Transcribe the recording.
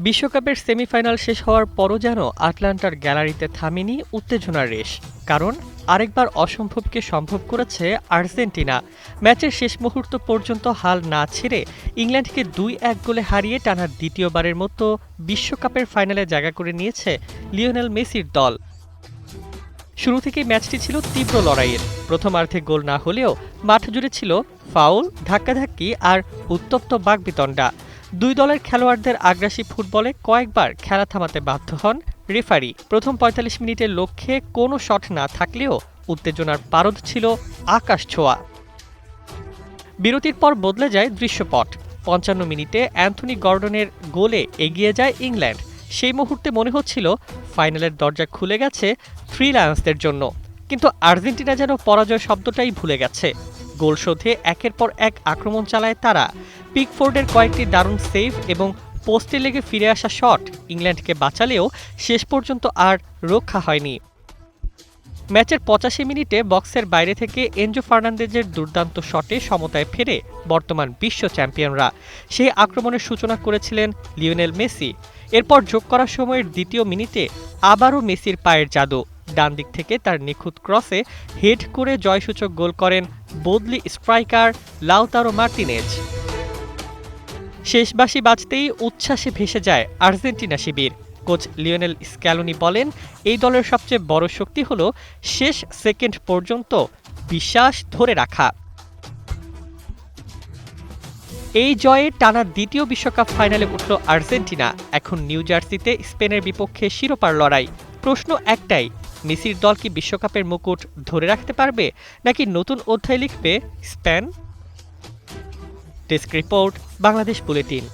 বিশ্বকাপের সেমিফাইনাল শেষ হওয়ার পরও যেন আটলান্টার গ্যালারিতে থামেনি উত্তেজনার রেশ। কারণ আরেকবার অসম্ভবকে সম্ভব করেছে আর্জেন্টিনা। ম্যাচের শেষ মুহূর্ত পর্যন্ত হাল না ছেড়ে ইংল্যান্ডকে ২-১ গোলে হারিয়ে টানা দ্বিতীয়বারের মতো বিশ্বকাপের ফাইনালে জায়গা করে নিয়েছে লিওনেল মেসির দল। শুরু থেকেই ম্যাচটি ছিল তীব্র লড়াইয়ের। প্রথমার্ধে গোল না হলেও মাঠ জুড়ে ছিল ফাউল, ধাক্কাধাক্কি আর উত্তপ্ত বাকবিতণ্ডা। দুই দলের খেলোয়াড়দের আগ্রাসী ফুটবলে কয়েকবার খেলা থামাতে বাধ্য হন রেফারি। প্রথম ৪৫ মিনিটের লক্ষ্যে কোনো শট না থাকলেও উত্তেজনার পারদ ছিল আকাশ ছোঁয়া। বিরতির পর বদলে যায় দৃশ্যপট। ৫৫ মিনিটে অ্যান্থনি গর্ডনের গোলে এগিয়ে যায় ইংল্যান্ড। সেই মুহূর্তে মনে হচ্ছিল ফাইনালের দরজা খুলে গেছে থ্রি লায়ন্সদের জন্য। কিন্তু আর্জেন্টিনা যেন পরাজয় শব্দটাই ভুলে গেছে। গোল শোধে একের পর এক আক্রমণ চালায় তারা। পিকফোর্ডের কয়েকটি দারুণ সেভ এবং পোস্টে লেগে ফিরে আসা শট ইংল্যান্ডকে বাঁচালেও শেষ পর্যন্ত আর রক্ষা হয়নি। ম্যাচের ৮৫ মিনিটে বক্সের বাইরে থেকে এনজো ফার্নান্দেজের দুর্দান্ত শটে সমতায় ফেরে বর্তমান বিশ্ব চ্যাম্পিয়নরা। সেই আক্রমণের সূচনা করেছিলেন লিওনেল মেসি। এরপর যোগ করা সময়ের দ্বিতীয় মিনিটে আবারও মেসির পায়ের জাদু। ডান দিক থেকে তার নিখুঁত ক্রসে হেড করে জয়সূচক গোল করেন বদলি স্ট্রাইকার লাউতারো মার্টিনেজ। শেষ বাঁশি বাজতেই উচ্ছ্বাসে ভেসে যায় আর্জেন্টিনা শিবির। কোচ লিওনেল স্ক্যালোনি বলেন, এই দলের সবচেয়ে বড় শক্তি হল শেষ সেকেন্ড পর্যন্ত বিশ্বাস ধরে রাখা। এই জয়ে টানা দ্বিতীয় বিশ্বকাপ ফাইনালে উঠল আর্জেন্টিনা। এখন নিউ জার্সিতে স্পেনের বিপক্ষে শিরোপার লড়াই। প্রশ্ন একটাই, মেসির দল কি বিশ্বকাপের মুকুট ধরে রাখতে পারবে, নাকি নতুন অধ্যায় লিখবে Spain? Desk report, Bangladesh bulletin.